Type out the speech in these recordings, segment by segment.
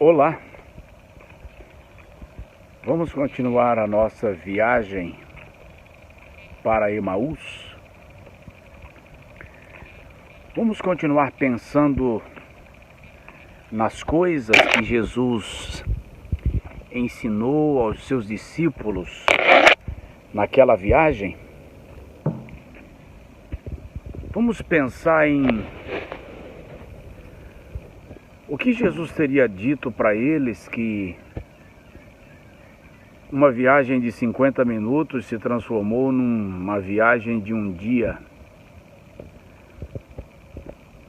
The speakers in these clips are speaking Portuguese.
Olá, vamos continuar a nossa viagem para Emaús. Vamos continuar pensando nas coisas que Jesus ensinou aos seus discípulos naquela viagem. Vamos pensar em o que Jesus teria dito para eles que uma viagem de 50 minutos se transformou numa viagem de um dia.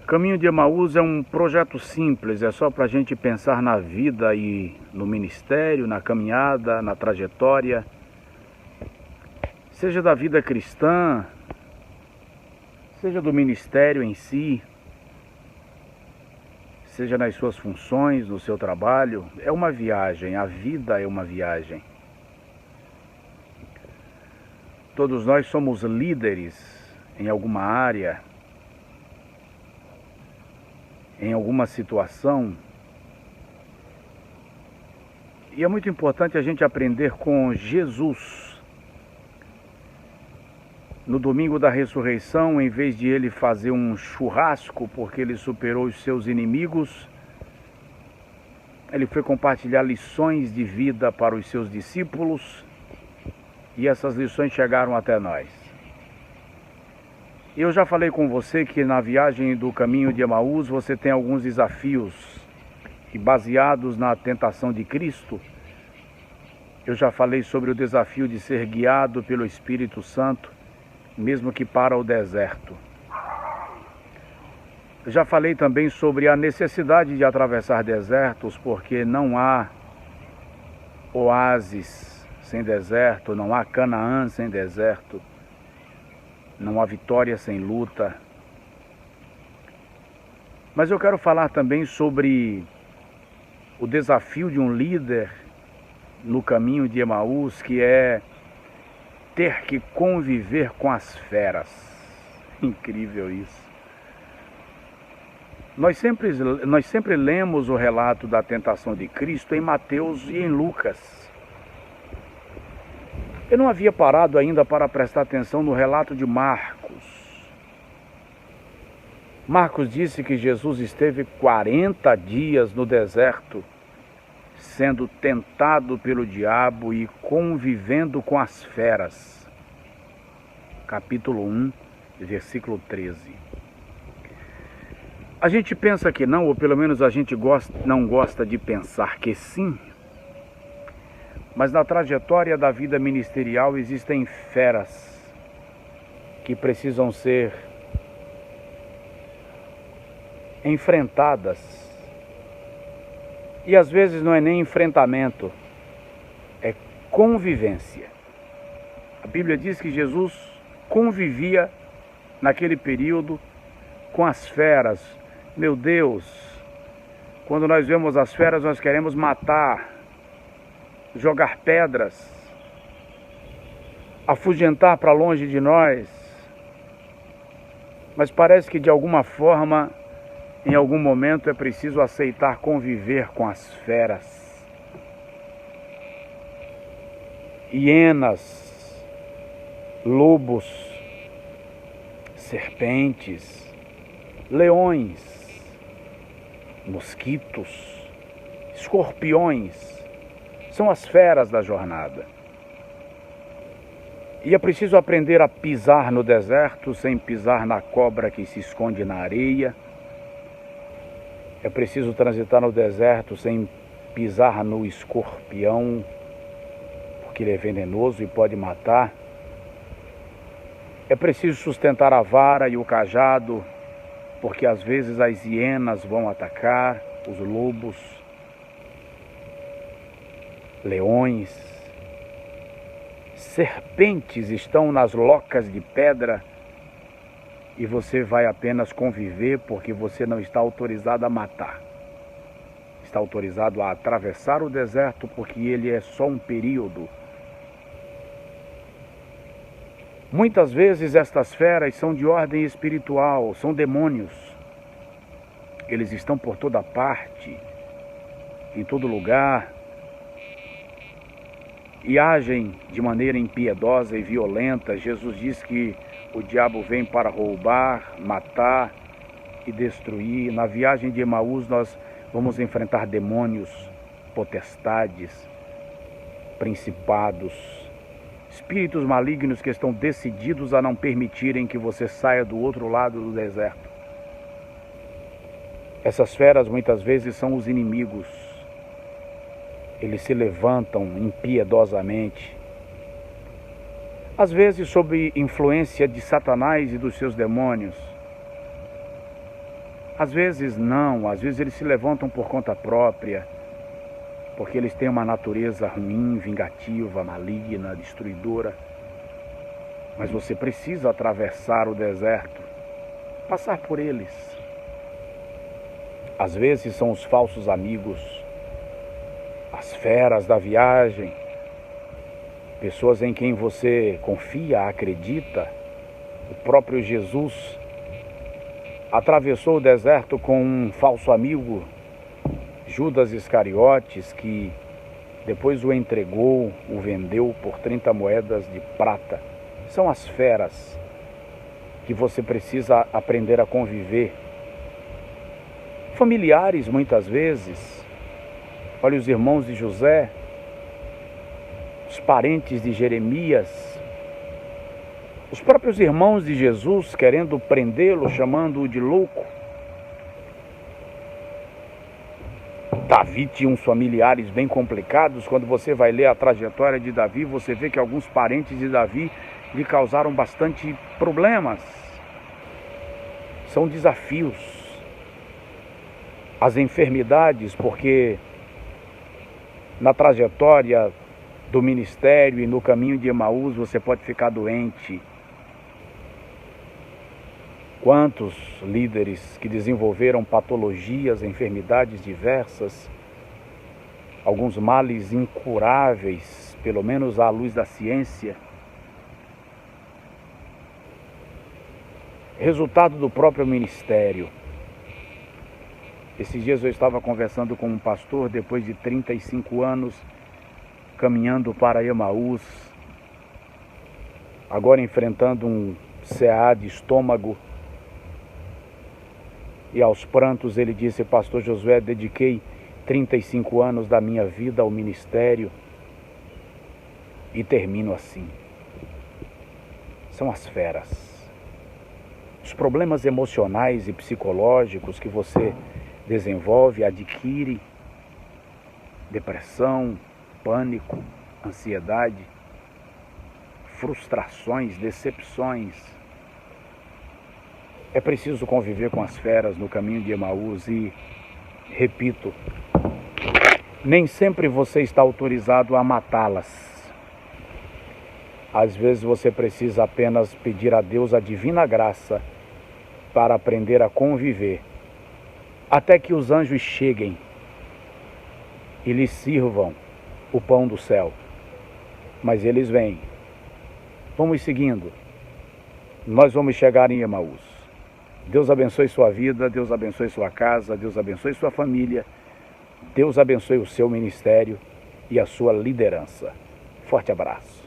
O Caminho de Emaús é um projeto simples, é só para a gente pensar na vida e no ministério, na caminhada, na trajetória, seja da vida cristã, seja do ministério em si, seja nas suas funções, no seu trabalho. É uma viagem, a vida é uma viagem. Todos nós somos líderes em alguma área, em alguma situação. E é muito importante a gente aprender com Jesus. No domingo da ressurreição, em vez de ele fazer um churrasco porque ele superou os seus inimigos, ele foi compartilhar lições de vida para os seus discípulos e essas lições chegaram até nós. Eu já falei com você que na viagem do Caminho de Emaús você tem alguns desafios e baseados na tentação de Cristo. Eu já falei sobre o desafio de ser guiado pelo Espírito Santo, mesmo que para o deserto. Eu já falei também sobre a necessidade de atravessar desertos, porque não há oásis sem deserto, não há Canaã sem deserto, não há vitória sem luta. Mas eu quero falar também sobre o desafio de um líder no Caminho de Emaús, que é ter que conviver com as feras. Incrível isso. Nós sempre lemos o relato da tentação de Cristo em Mateus e em Lucas. Eu não havia parado ainda para prestar atenção no relato de Marcos. Marcos disse que Jesus esteve 40 dias no deserto, sendo tentado pelo diabo e convivendo com as feras. Capítulo 1, versículo 13. A gente pensa que não, ou pelo menos a gente não gosta de pensar que sim, mas na trajetória da vida ministerial existem feras que precisam ser enfrentadas. E às vezes não é nem enfrentamento, é convivência. A Bíblia diz que Jesus convivia naquele período com as feras. Meu Deus, quando nós vemos as feras nós queremos matar, jogar pedras, afugentar para longe de nós. Mas parece que de alguma forma, em algum momento é preciso aceitar conviver com as feras. Hienas, lobos, serpentes, leões, mosquitos, escorpiões, são as feras da jornada. E é preciso aprender a pisar no deserto sem pisar na cobra que se esconde na areia. É preciso transitar no deserto sem pisar no escorpião, porque ele é venenoso e pode matar. É preciso sustentar a vara e o cajado, porque às vezes as hienas vão atacar, os lobos, leões, serpentes estão nas locas de pedra e você vai apenas conviver porque você não está autorizado a matar. Está autorizado a atravessar o deserto porque ele é só um período. Muitas vezes estas feras são de ordem espiritual, são demônios. Eles estão por toda parte em todo lugar e agem de maneira impiedosa e violenta. Jesus diz que o diabo vem para roubar, matar e destruir. Na viagem de Emaús nós vamos enfrentar demônios, potestades, principados, espíritos malignos que estão decididos a não permitirem que você saia do outro lado do deserto. Essas feras muitas vezes são os inimigos. Eles se levantam impiedosamente, às vezes sob influência de Satanás e dos seus demônios. Às vezes não, às vezes eles se levantam por conta própria, porque eles têm uma natureza ruim, vingativa, maligna, destruidora. Mas você precisa atravessar o deserto, passar por eles. Às vezes são os falsos amigos, as feras da viagem, pessoas em quem você confia, acredita. O próprio Jesus atravessou o deserto com um falso amigo, Judas Iscariotes, que depois o entregou, o vendeu por 30 moedas de prata. São as feras que você precisa aprender a conviver. Familiares, muitas vezes. Olha os irmãos de José, os parentes de Jeremias, os próprios irmãos de Jesus querendo prendê-lo, chamando-o de louco. Davi tinha uns familiares bem complicados. Quando você vai ler a trajetória de Davi, você vê que alguns parentes de Davi lhe causaram bastante problemas. São desafios. As enfermidades, porque na trajetória do ministério e no caminho de Emaús você pode ficar doente. Quantos líderes que desenvolveram patologias, enfermidades diversas, alguns males incuráveis, pelo menos à luz da ciência, resultado do próprio ministério. Esses dias eu estava conversando com um pastor, depois de 35 anos, caminhando para Emaús, agora enfrentando um CA de estômago, e aos prantos ele disse: Pastor Josué, dediquei 35 anos da minha vida ao ministério e termino assim. São as feras. Os problemas emocionais e psicológicos que você desenvolve, adquire, depressão, pânico, ansiedade, frustrações, decepções. É preciso conviver com as feras no caminho de Emaús e, repito, nem sempre você está autorizado a matá-las. Às vezes você precisa apenas pedir a Deus a divina graça para aprender a conviver, até que os anjos cheguem e lhe sirvam o pão do céu. Mas eles vêm. Vamos seguindo. Nós vamos chegar em Emaús. Deus abençoe sua vida, Deus abençoe sua casa, Deus abençoe sua família, Deus abençoe o seu ministério e a sua liderança. Forte abraço.